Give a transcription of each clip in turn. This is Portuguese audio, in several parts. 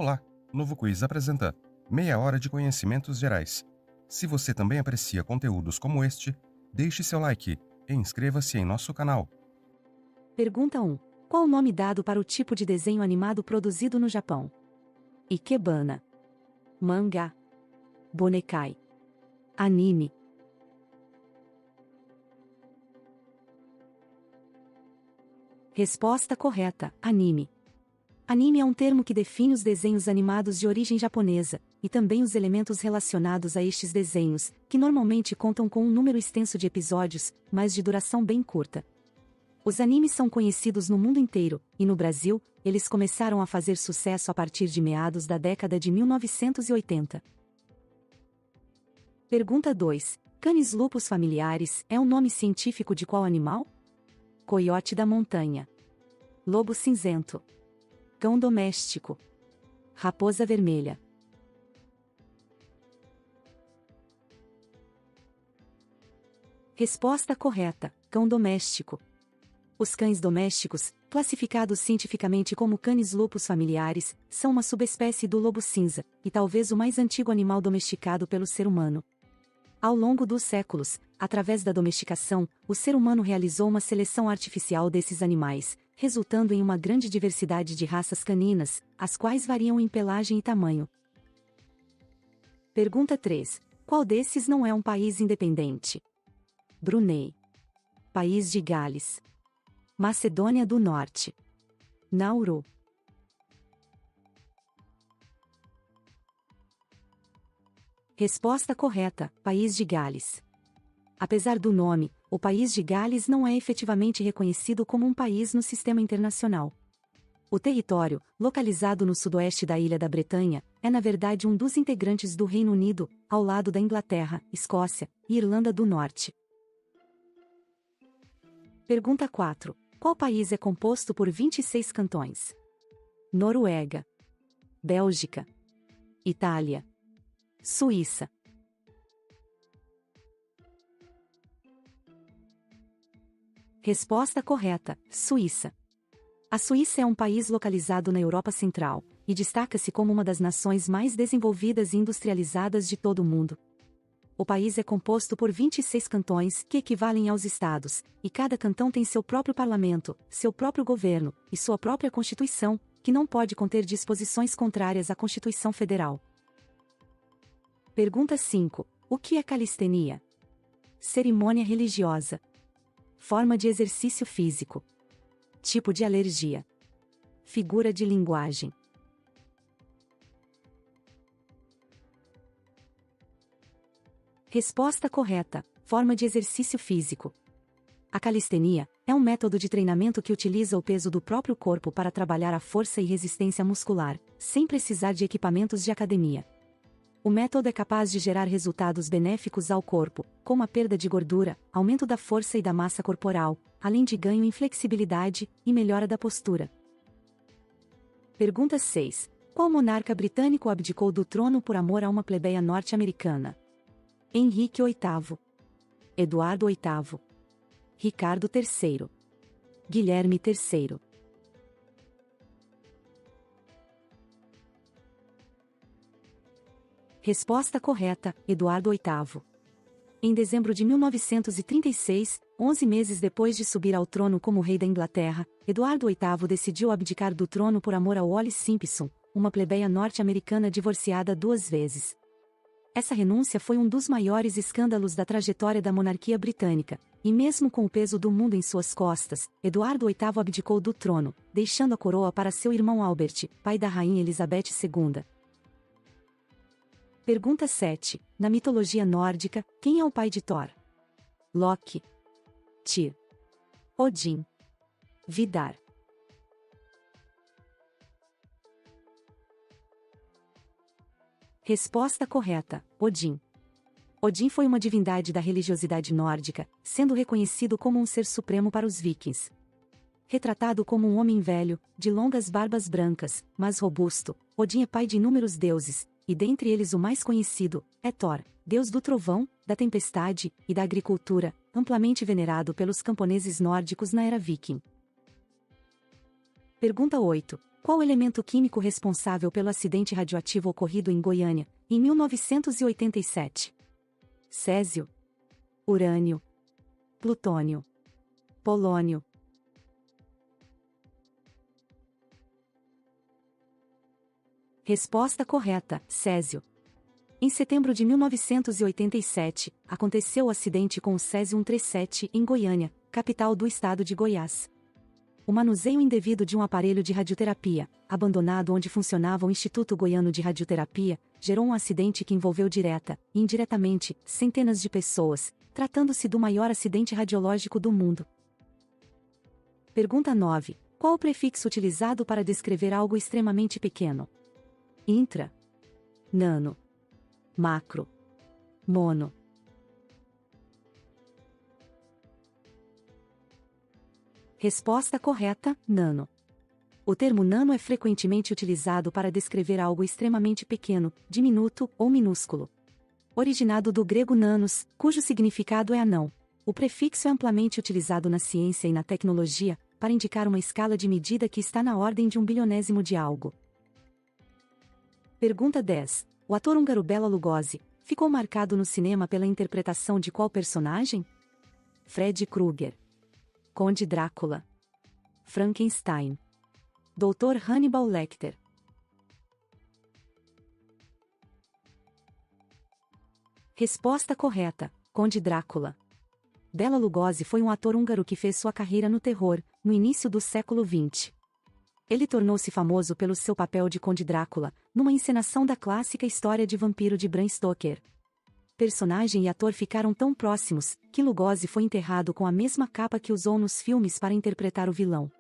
Olá, o Novo Quiz apresenta meia hora de conhecimentos gerais. Se você também aprecia conteúdos como este, deixe seu like e inscreva-se em nosso canal. Pergunta 1. Qual o nome dado para o tipo de desenho animado produzido no Japão? Ikebana, mangá, bonekai, anime. Resposta correta: anime. Anime é um termo que define os desenhos animados de origem japonesa, e também os elementos relacionados a estes desenhos, que normalmente contam com um número extenso de episódios, mas de duração bem curta. Os animes são conhecidos no mundo inteiro, e no Brasil, eles começaram a fazer sucesso a partir de meados da década de 1980. Pergunta 2. Canis lupus familiaris é o nome científico de qual animal? Coiote da montanha, lobo cinzento, cão doméstico, raposa vermelha. Resposta correta: cão doméstico. Os cães domésticos, classificados cientificamente como Canis lupus familiaris, são uma subespécie do lobo cinza, e talvez o mais antigo animal domesticado pelo ser humano. Ao longo dos séculos, através da domesticação, o ser humano realizou uma seleção artificial desses animais, resultando em uma grande diversidade de raças caninas, as quais variam em pelagem e tamanho. Pergunta 3. Qual desses não é um país independente? Brunei, País de Gales, Macedônia do Norte, Nauru. Resposta correta: País de Gales. Apesar do nome, o País de Gales não é efetivamente reconhecido como um país no sistema internacional. O território, localizado no sudoeste da Ilha da Bretanha, é na verdade um dos integrantes do Reino Unido, ao lado da Inglaterra, Escócia e Irlanda do Norte. Pergunta 4. Qual país é composto por 26 cantões? Noruega, Bélgica, Itália, Suíça. Resposta correta: Suíça. A Suíça é um país localizado na Europa Central, e destaca-se como uma das nações mais desenvolvidas e industrializadas de todo o mundo. O país é composto por 26 cantões, que equivalem aos estados, e cada cantão tem seu próprio parlamento, seu próprio governo, e sua própria constituição, que não pode conter disposições contrárias à Constituição Federal. Pergunta 5. O que é calistenia? Cerimônia religiosa. Forma de exercício físico. Tipo de alergia. Figura de linguagem. Resposta correta: forma de exercício físico. A calistenia é um método de treinamento que utiliza o peso do próprio corpo para trabalhar a força e resistência muscular, sem precisar de equipamentos de academia. O método é capaz de gerar resultados benéficos ao corpo, como a perda de gordura, aumento da força e da massa corporal, além de ganho em flexibilidade e melhora da postura. Pergunta 6. Qual monarca britânico abdicou do trono por amor a uma plebeia norte-americana? Henrique VIII, Eduardo VIII, Ricardo III, Guilherme III. Resposta correta: Eduardo VIII. Em dezembro de 1936, 11 meses depois de subir ao trono como rei da Inglaterra, Eduardo VIII decidiu abdicar do trono por amor a Wallis Simpson, uma plebeia norte-americana divorciada 2 vezes. Essa renúncia foi um dos maiores escândalos da trajetória da monarquia britânica, e mesmo com o peso do mundo em suas costas, Eduardo VIII abdicou do trono, deixando a coroa para seu irmão Albert, pai da rainha Elizabeth II. Pergunta 7. Na mitologia nórdica, quem é o pai de Thor? Loki, Tyr, Odin, Vidar. Resposta correta: Odin. Odin foi uma divindade da religiosidade nórdica, sendo reconhecido como um ser supremo para os vikings. Retratado como um homem velho, de longas barbas brancas, mas robusto, Odin é pai de inúmeros deuses, e dentre eles o mais conhecido é Thor, deus do trovão, da tempestade e da agricultura, amplamente venerado pelos camponeses nórdicos na era viking. Pergunta 8. Qual o elemento químico responsável pelo acidente radioativo ocorrido em Goiânia, em 1987? Césio, urânio, plutônio, polônio. Resposta correta, Césio. Em setembro de 1987, aconteceu o acidente com o Césio 137 em Goiânia, capital do estado de Goiás. O manuseio indevido de um aparelho de radioterapia, abandonado onde funcionava o Instituto Goiano de Radioterapia, gerou um acidente que envolveu direta e indiretamente centenas de pessoas, tratando-se do maior acidente radiológico do mundo. Pergunta 9. Qual o prefixo utilizado para descrever algo extremamente pequeno? Intra, nano, macro, mono. Resposta correta, nano. O termo nano é frequentemente utilizado para descrever algo extremamente pequeno, diminuto ou minúsculo. Originado do grego nanos, cujo significado é anão. O prefixo é amplamente utilizado na ciência e na tecnologia, para indicar uma escala de medida que está na ordem de 1/1000º de algo. Pergunta 10. O ator húngaro Bela Lugosi ficou marcado no cinema pela interpretação de qual personagem? Freddy Krueger, Conde Drácula, Frankenstein, Dr. Hannibal Lecter. Resposta correta, Conde Drácula. Bela Lugosi foi um ator húngaro que fez sua carreira no terror, no início do século XX. Ele tornou-se famoso pelo seu papel de Conde Drácula, numa encenação da clássica história de vampiro de Bram Stoker. Personagem e ator ficaram tão próximos, que Lugosi foi enterrado com a mesma capa que usou nos filmes para interpretar o vilão.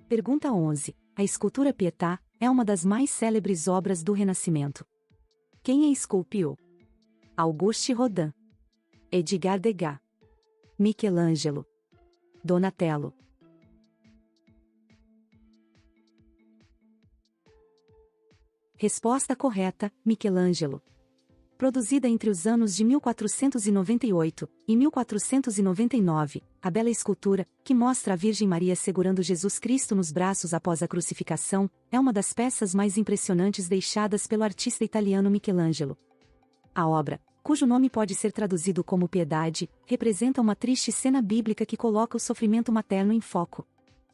Pergunta 11. A escultura Pietà é uma das mais célebres obras do Renascimento. Quem a esculpiu? Auguste Rodin, Edgar Degas, Michelangelo, Donatello. Resposta correta, Michelangelo. Produzida entre os anos de 1498 e 1499, a bela escultura, que mostra a Virgem Maria segurando Jesus Cristo nos braços após a crucificação, é uma das peças mais impressionantes deixadas pelo artista italiano Michelangelo. A obra, cujo nome pode ser traduzido como Piedade, representa uma triste cena bíblica que coloca o sofrimento materno em foco.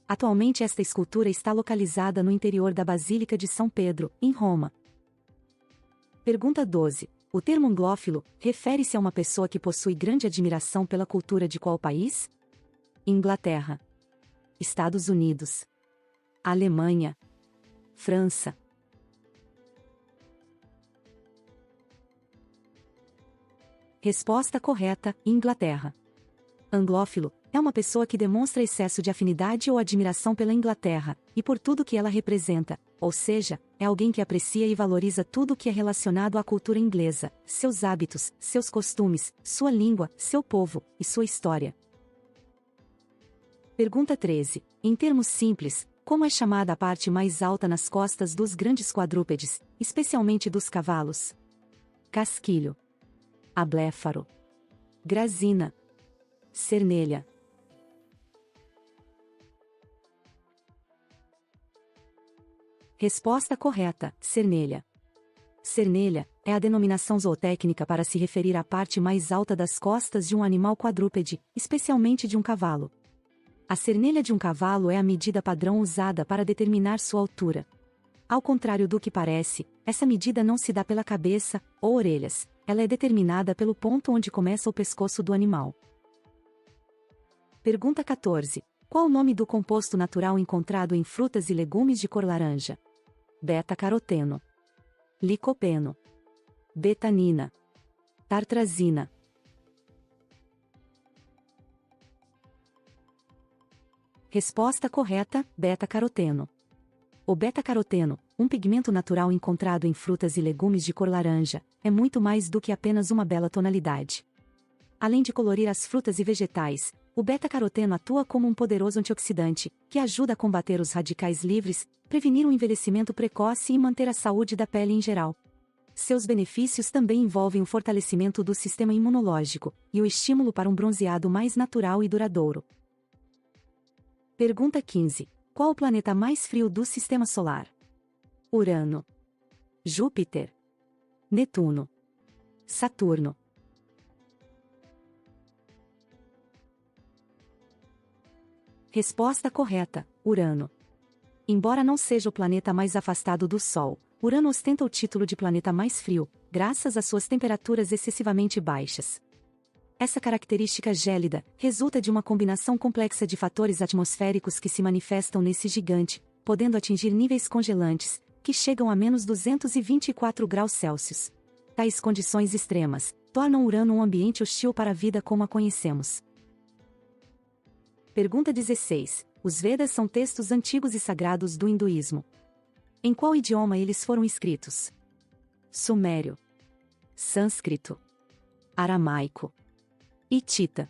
Atualmente esta escultura está localizada no interior da Basílica de São Pedro, em Roma. Pergunta 12. O termo anglófilo refere-se a uma pessoa que possui grande admiração pela cultura de qual país? Inglaterra, Estados Unidos, Alemanha, França. Resposta correta, Inglaterra. Anglófilo é uma pessoa que demonstra excesso de afinidade ou admiração pela Inglaterra, e por tudo que ela representa, ou seja, é alguém que aprecia e valoriza tudo o que é relacionado à cultura inglesa, seus hábitos, seus costumes, sua língua, seu povo, e sua história. Pergunta 13. Em termos simples, como é chamada a parte mais alta nas costas dos grandes quadrúpedes, especialmente dos cavalos? Casquilho, abléfaro, grazina, cernelha. Resposta correta, cernelha. Cernelha é a denominação zootécnica para se referir à parte mais alta das costas de um animal quadrúpede, especialmente de um cavalo. A cernelha de um cavalo é a medida padrão usada para determinar sua altura. Ao contrário do que parece, essa medida não se dá pela cabeça ou orelhas, ela é determinada pelo ponto onde começa o pescoço do animal. Pergunta 14. Qual o nome do composto natural encontrado em frutas e legumes de cor laranja? Beta-caroteno, licopeno, betanina, tartrazina. Resposta correta, beta-caroteno. O beta-caroteno, um pigmento natural encontrado em frutas e legumes de cor laranja, é muito mais do que apenas uma bela tonalidade. Além de colorir as frutas e vegetais, o beta-caroteno atua como um poderoso antioxidante, que ajuda a combater os radicais livres, prevenir o envelhecimento precoce e manter a saúde da pele em geral. Seus benefícios também envolvem o fortalecimento do sistema imunológico e o estímulo para um bronzeado mais natural e duradouro. Pergunta 15. Qual o planeta mais frio do Sistema Solar? Urano, Júpiter, Netuno, Saturno. Resposta correta: Urano. Embora não seja o planeta mais afastado do Sol, Urano ostenta o título de planeta mais frio, graças às suas temperaturas excessivamente baixas. Essa característica gélida resulta de uma combinação complexa de fatores atmosféricos que se manifestam nesse gigante, podendo atingir níveis congelantes, que chegam a menos 224 graus Celsius. Tais condições extremas tornam Urano um ambiente hostil para a vida como a conhecemos. Pergunta 16. Os Vedas são textos antigos e sagrados do hinduísmo. Em qual idioma eles foram escritos? Sumério, sânscrito, aramaico, hitita.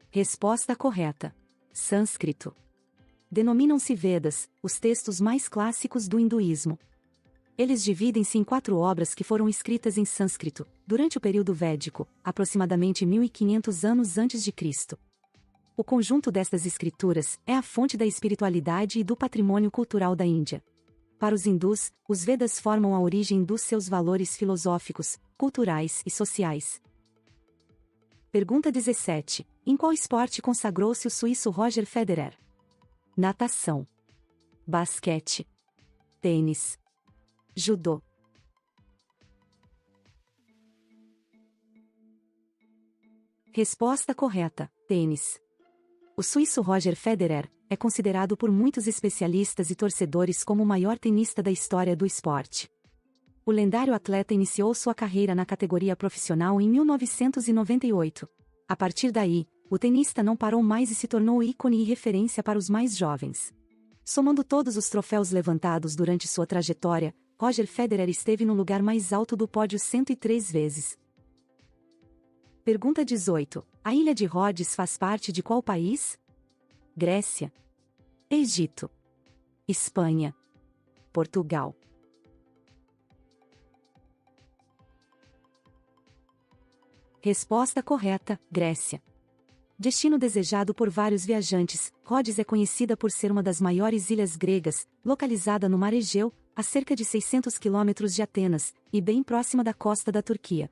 Resposta correta: sânscrito. Denominam-se Vedas, os textos mais clássicos do hinduísmo. Eles dividem-se em 4 obras que foram escritas em sânscrito, durante o período védico, aproximadamente 1500 anos antes de Cristo. O conjunto destas escrituras é a fonte da espiritualidade e do patrimônio cultural da Índia. Para os hindus, os Vedas formam a origem dos seus valores filosóficos, culturais e sociais. Pergunta 17. Em qual esporte consagrou-se o suíço Roger Federer? Natação, basquete, tênis, judô. Resposta correta: tênis. O suíço Roger Federer é considerado por muitos especialistas e torcedores como o maior tenista da história do esporte. O lendário atleta iniciou sua carreira na categoria profissional em 1998. A partir daí, o tenista não parou mais e se tornou ícone e referência para os mais jovens. Somando todos os troféus levantados durante sua trajetória, Roger Federer esteve no lugar mais alto do pódio 103 vezes. Pergunta 18. A ilha de Rhodes faz parte de qual país? Grécia, Egito, Espanha, Portugal. Resposta correta: Grécia. Destino desejado por vários viajantes, Rhodes é conhecida por ser uma das maiores ilhas gregas, localizada no Mar Egeu, a cerca de 600 quilômetros de Atenas, e bem próxima da costa da Turquia.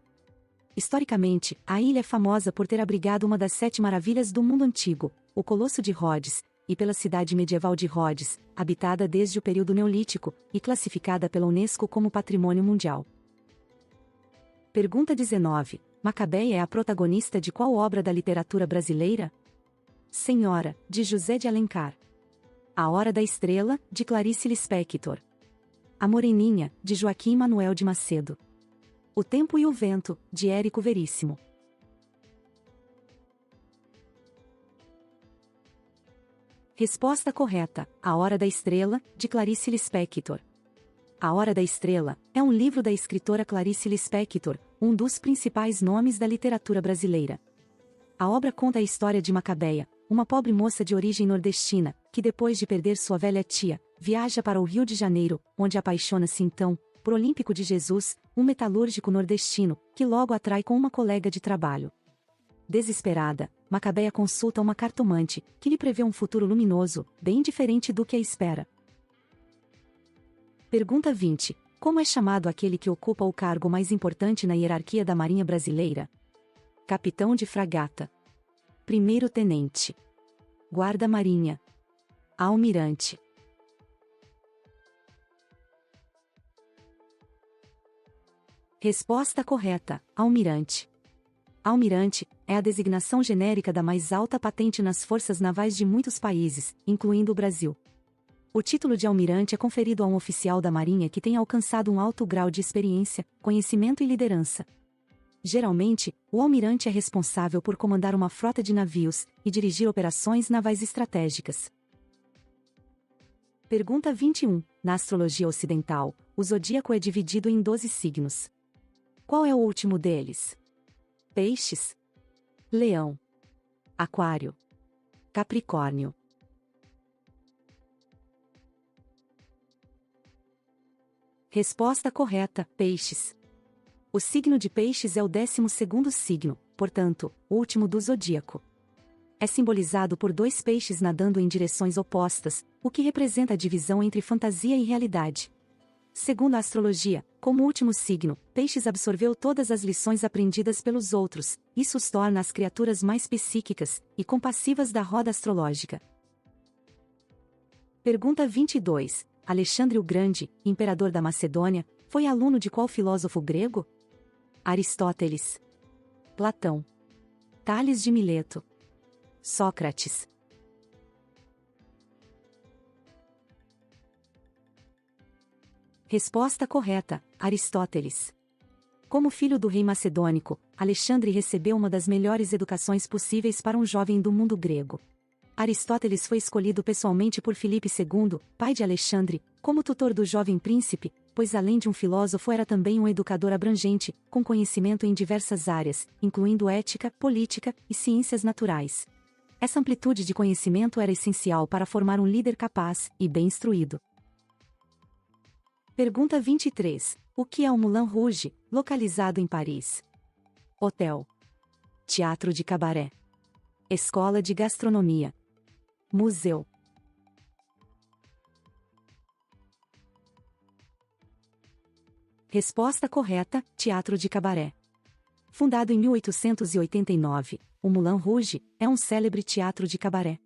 Historicamente, a ilha é famosa por ter abrigado uma das 7 maravilhas do mundo antigo, o Colosso de Rhodes, e pela cidade medieval de Rhodes, habitada desde o período Neolítico, e classificada pela Unesco como Patrimônio Mundial. Pergunta 19. Macabeia é a protagonista de qual obra da literatura brasileira? Senhora, de José de Alencar. A Hora da Estrela, de Clarice Lispector. A Moreninha, de Joaquim Manuel de Macedo. O Tempo e o Vento, de Érico Veríssimo. Resposta correta: A Hora da Estrela, de Clarice Lispector. A Hora da Estrela é um livro da escritora Clarice Lispector, um dos principais nomes da literatura brasileira. A obra conta a história de Macabeia, uma pobre moça de origem nordestina, que depois de perder sua velha tia, viaja para o Rio de Janeiro, onde apaixona-se então, por Olímpico de Jesus, um metalúrgico nordestino, que logo atrai com uma colega de trabalho. Desesperada, Macabeia consulta uma cartomante, que lhe prevê um futuro luminoso, bem diferente do que a espera. Pergunta 20. Como é chamado aquele que ocupa o cargo mais importante na hierarquia da Marinha Brasileira? Capitão de fragata. Primeiro-tenente. Guarda-marinha. Almirante. Resposta correta: almirante. Almirante é a designação genérica da mais alta patente nas forças navais de muitos países, incluindo o Brasil. O título de almirante é conferido a um oficial da Marinha que tenha alcançado um alto grau de experiência, conhecimento e liderança. Geralmente, o almirante é responsável por comandar uma frota de navios e dirigir operações navais estratégicas. Pergunta 21. Na astrologia ocidental, o zodíaco é dividido em 12 signos. Qual é o último deles? Peixes, Leão, Aquário, Capricórnio. Resposta correta: Peixes. O signo de Peixes é o 12º signo, portanto, o último do zodíaco. É simbolizado por dois peixes nadando em direções opostas, o que representa a divisão entre fantasia e realidade. Segundo a astrologia, como último signo, Peixes absorveu todas as lições aprendidas pelos outros, isso os torna as criaturas mais psíquicas e compassivas da roda astrológica. Pergunta 22. Alexandre o Grande, imperador da Macedônia, foi aluno de qual filósofo grego? Aristóteles, Platão, Tales de Mileto, Sócrates. Resposta correta: Aristóteles. Como filho do rei macedônico, Alexandre recebeu uma das melhores educações possíveis para um jovem do mundo grego. Aristóteles foi escolhido pessoalmente por Filipe II, pai de Alexandre, como tutor do jovem príncipe, pois além de um filósofo era também um educador abrangente, com conhecimento em diversas áreas, incluindo ética, política e ciências naturais. Essa amplitude de conhecimento era essencial para formar um líder capaz e bem instruído. Pergunta 23. O que é o Moulin Rouge, localizado em Paris? Hotel, teatro de cabaré, escola de gastronomia, museu. Resposta correta: teatro de cabaré. Fundado em 1889, o Moulin Rouge é um célebre teatro de cabaré.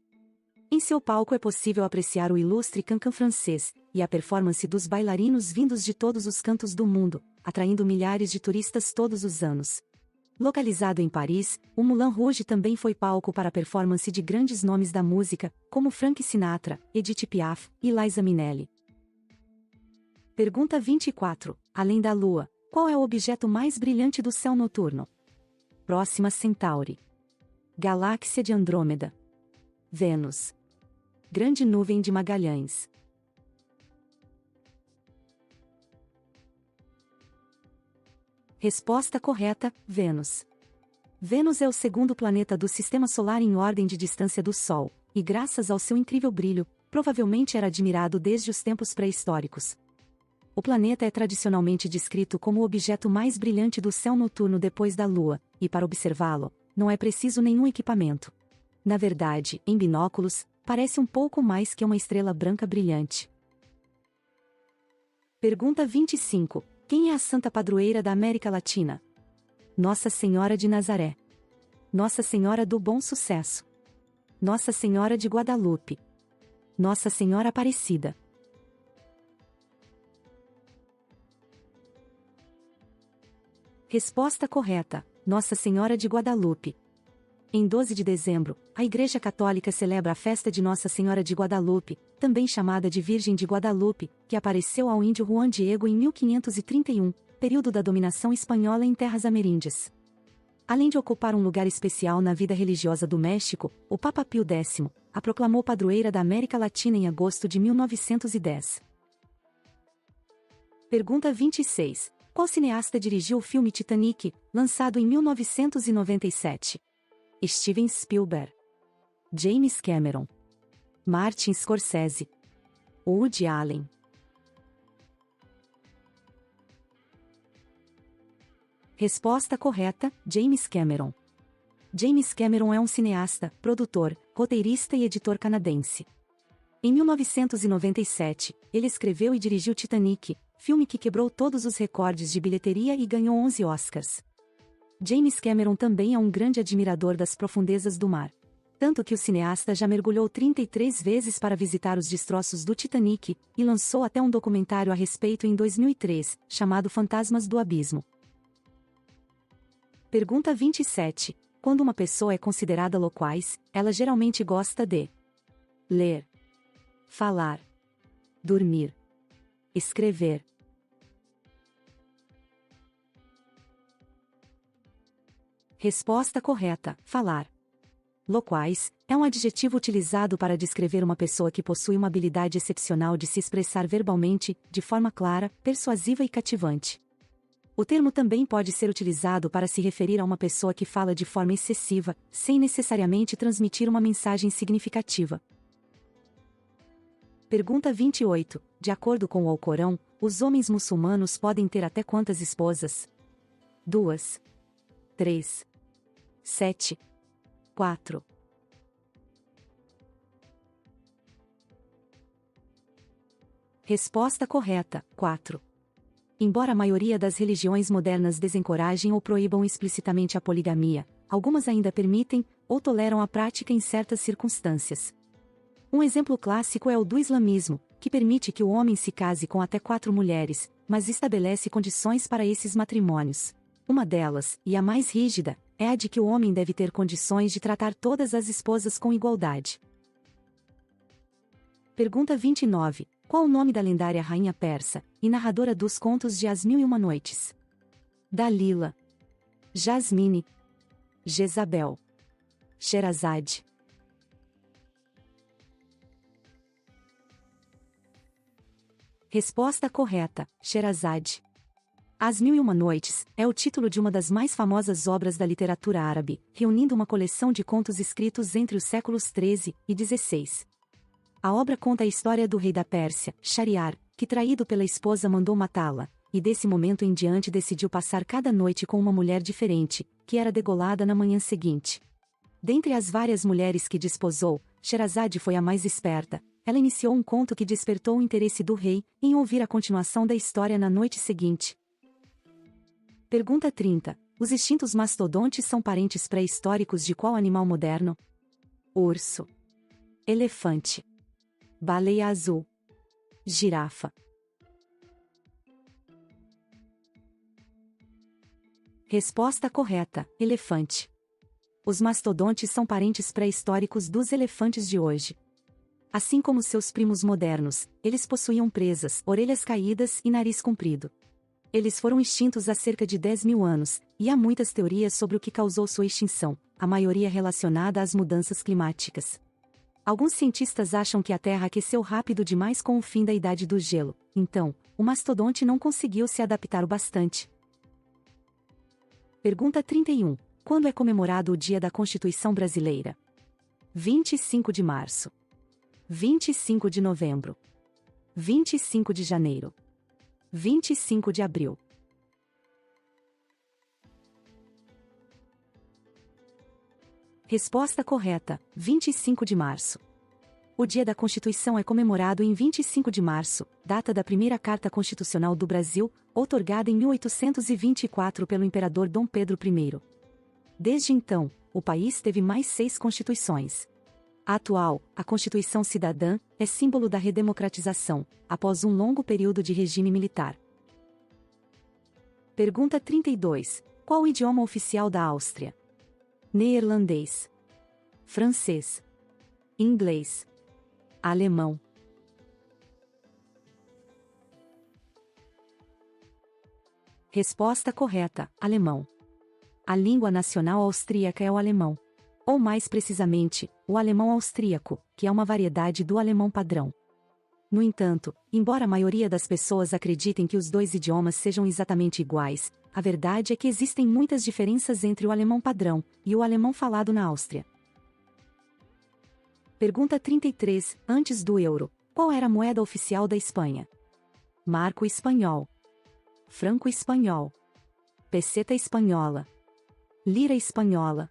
Em seu palco é possível apreciar o ilustre cancan francês e a performance dos bailarinos vindos de todos os cantos do mundo, atraindo milhares de turistas todos os anos. Localizado em Paris, o Moulin Rouge também foi palco para a performance de grandes nomes da música, como Frank Sinatra, Edith Piaf e Liza Minnelli. Pergunta 24. Além da Lua, qual é o objeto mais brilhante do céu noturno? Próxima Centauri, Galáxia de Andrômeda, Vênus, Grande Nuvem de Magalhães. Resposta correta: Vênus. Vênus é o segundo planeta do Sistema Solar em ordem de distância do Sol, e graças ao seu incrível brilho, provavelmente era admirado desde os tempos pré-históricos. O planeta é tradicionalmente descrito como o objeto mais brilhante do céu noturno depois da Lua, e para observá-lo, não é preciso nenhum equipamento. Na verdade, em binóculos, parece um pouco mais que uma estrela branca brilhante. Pergunta 25. Quem é a santa padroeira da América Latina? Nossa Senhora de Nazaré, Nossa Senhora do Bom Sucesso, Nossa Senhora de Guadalupe, Nossa Senhora Aparecida. Resposta correta: Nossa Senhora de Guadalupe. Em 12 de dezembro, a Igreja Católica celebra a festa de Nossa Senhora de Guadalupe, também chamada de Virgem de Guadalupe, que apareceu ao índio Juan Diego em 1531, período da dominação espanhola em terras ameríndias. Além de ocupar um lugar especial na vida religiosa do México, o Papa Pio X a proclamou padroeira da América Latina em agosto de 1910. Pergunta 26. Qual cineasta dirigiu o filme Titanic, lançado em 1997? Steven Spielberg, James Cameron, Martin Scorsese, Woody Allen. Resposta correta: James Cameron. James Cameron é um cineasta, produtor, roteirista e editor canadense. Em 1997, ele escreveu e dirigiu Titanic, filme que quebrou todos os recordes de bilheteria e ganhou 11 Oscars. James Cameron também é um grande admirador das profundezas do mar. Tanto que o cineasta já mergulhou 33 vezes para visitar os destroços do Titanic, e lançou até um documentário a respeito em 2003, chamado Fantasmas do Abismo. Pergunta 27. Quando uma pessoa é considerada loquaz, ela geralmente gosta de ler, falar, dormir, escrever. Resposta correta: falar. Loquaz é um adjetivo utilizado para descrever uma pessoa que possui uma habilidade excepcional de se expressar verbalmente, de forma clara, persuasiva e cativante. O termo também pode ser utilizado para se referir a uma pessoa que fala de forma excessiva, sem necessariamente transmitir uma mensagem significativa. Pergunta 28. De acordo com o Alcorão, os homens muçulmanos podem ter até quantas esposas? 2, 3, 7, 4. Resposta correta, 4. Embora a maioria das religiões modernas desencorajem ou proíbam explicitamente a poligamia, algumas ainda permitem ou toleram a prática em certas circunstâncias. Um exemplo clássico é o do islamismo, que permite que o homem se case com até 4 mulheres, mas estabelece condições para esses matrimônios. Uma delas, e a mais rígida, é a de que o homem deve ter condições de tratar todas as esposas com igualdade. Pergunta 29. Qual o nome da lendária rainha persa, e narradora dos contos de As Mil e Uma Noites? Dalila, Jasmine, Jezabel, Sherazade. Resposta correta, Sherazade. As Mil e Uma Noites é o título de uma das mais famosas obras da literatura árabe, reunindo uma coleção de contos escritos entre os séculos XIII e XVI. A obra conta a história do rei da Pérsia, Shahriar, que traído pela esposa mandou matá-la, e desse momento em diante decidiu passar cada noite com uma mulher diferente, que era degolada na manhã seguinte. Dentre as várias mulheres que desposou, Sherazade foi a mais esperta. Ela iniciou um conto que despertou o interesse do rei em ouvir a continuação da história na noite seguinte. Pergunta 30. Os extintos mastodontes são parentes pré-históricos de qual animal moderno? Urso, elefante, baleia azul, girafa. Resposta correta, elefante. Os mastodontes são parentes pré-históricos dos elefantes de hoje. Assim como seus primos modernos, eles possuíam presas, orelhas caídas e nariz comprido. Eles foram extintos há cerca de 10.000 anos, e há muitas teorias sobre o que causou sua extinção, a maioria relacionada às mudanças climáticas. Alguns cientistas acham que a Terra aqueceu rápido demais com o fim da Idade do Gelo, então, o mastodonte não conseguiu se adaptar o bastante. Pergunta 31. Quando é comemorado o Dia da Constituição Brasileira? 25 de março. 25 de novembro. 25 de janeiro. 25 de abril. Resposta correta, 25 de março. O Dia da Constituição é comemorado em 25 de março, data da primeira Carta Constitucional do Brasil, outorgada em 1824 pelo imperador Dom Pedro I. Desde então, o país teve mais 6 constituições. A atual, a Constituição Cidadã, é símbolo da redemocratização, após um longo período de regime militar. Pergunta 32. Qual o idioma oficial da Áustria? Neerlandês, francês, inglês, alemão. Resposta correta, alemão. A língua nacional austríaca é o alemão. Ou mais precisamente, o alemão austríaco, que é uma variedade do alemão padrão. No entanto, embora a maioria das pessoas acreditem que os dois idiomas sejam exatamente iguais, a verdade é que existem muitas diferenças entre o alemão padrão e o alemão falado na Áustria. Pergunta 33. Antes do euro, qual era a moeda oficial da Espanha? Marco espanhol, franco espanhol, peseta espanhola, lira espanhola.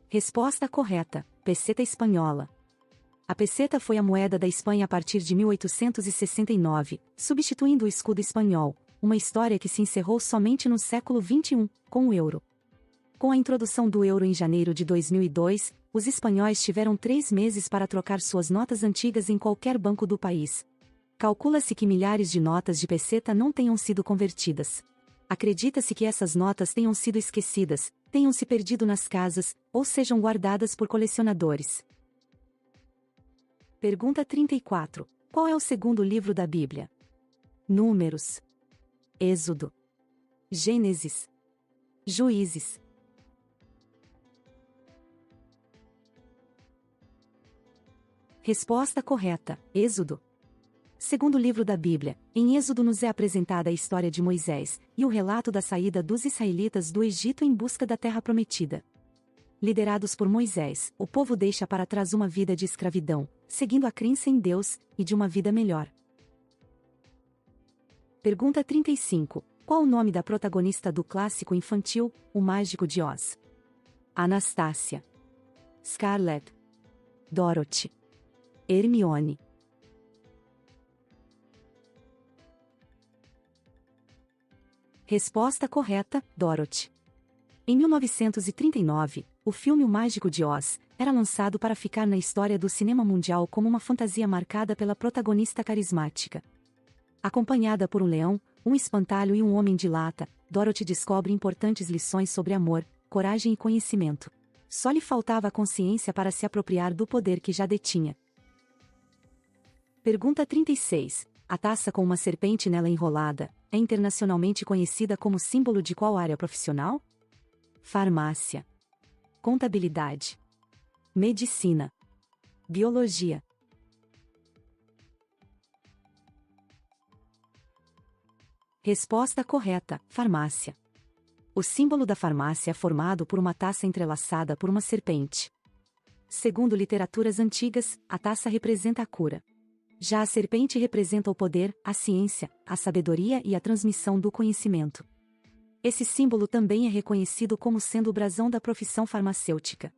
Resposta correta, peseta espanhola. A peseta foi a moeda da Espanha a partir de 1869, substituindo o escudo espanhol, uma história que se encerrou somente no século XXI, com o euro. Com a introdução do euro em janeiro de 2002, os espanhóis tiveram 3 meses para trocar suas notas antigas em qualquer banco do país. Calcula-se que milhares de notas de peseta não tenham sido convertidas. Acredita-se que essas notas tenham sido esquecidas, tenham se perdido nas casas, ou sejam guardadas por colecionadores. Pergunta 34. Qual é o segundo livro da Bíblia? Números, Êxodo, Gênesis, Juízes. Resposta correta, Êxodo. Segundo livro da Bíblia, em Êxodo nos é apresentada a história de Moisés, e o relato da saída dos israelitas do Egito em busca da terra prometida. Liderados por Moisés, o povo deixa para trás uma vida de escravidão, seguindo a crença em Deus, e de uma vida melhor. Pergunta 35. Qual o nome da protagonista do clássico infantil, O Mágico de Oz? Anastácia, Scarlett, Dorothy, Hermione. Resposta correta, Dorothy. Em 1939, o filme O Mágico de Oz era lançado para ficar na história do cinema mundial como uma fantasia marcada pela protagonista carismática. Acompanhada por um leão, um espantalho e um homem de lata, Dorothy descobre importantes lições sobre amor, coragem e conhecimento. Só lhe faltava a consciência para se apropriar do poder que já detinha. Pergunta 36. A taça com uma serpente nela enrolada é internacionalmente conhecida como símbolo de qual área profissional? Farmácia, contabilidade, medicina, biologia. Resposta correta, farmácia. O símbolo da farmácia é formado por uma taça entrelaçada por uma serpente. Segundo literaturas antigas, a taça representa a cura. Já a serpente representa o poder, a ciência, a sabedoria e a transmissão do conhecimento. Esse símbolo também é reconhecido como sendo o brasão da profissão farmacêutica.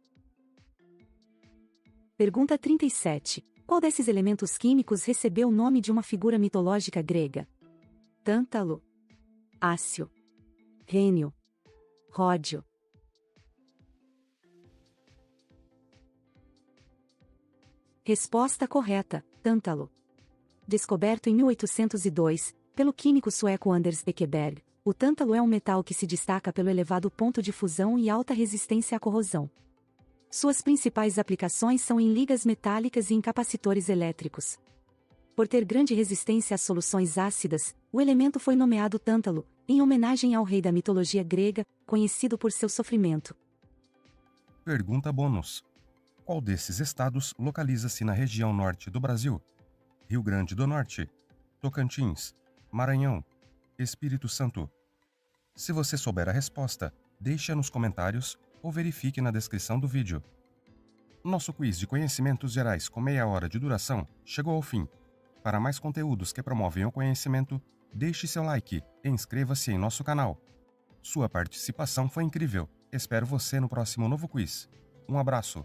Pergunta 37. Qual desses elementos químicos recebeu o nome de uma figura mitológica grega? Tântalo, ácio, rênio, ródio. Resposta correta, tântalo. Descoberto em 1802, pelo químico sueco Anders Eckerberg, o tântalo é um metal que se destaca pelo elevado ponto de fusão e alta resistência à corrosão. Suas principais aplicações são em ligas metálicas e em capacitores elétricos. Por ter grande resistência às soluções ácidas, o elemento foi nomeado tântalo, em homenagem ao rei da mitologia grega, conhecido por seu sofrimento. Pergunta bônus. Qual desses estados localiza-se na região norte do Brasil? Rio Grande do Norte, Tocantins, Maranhão, Espírito Santo. Se você souber a resposta, deixe-a nos comentários ou verifique na descrição do vídeo. Nosso quiz de conhecimentos gerais com meia hora de duração chegou ao fim. Para mais conteúdos que promovem o conhecimento, deixe seu like e inscreva-se em nosso canal. Sua participação foi incrível. Espero você no próximo novo quiz. Um abraço.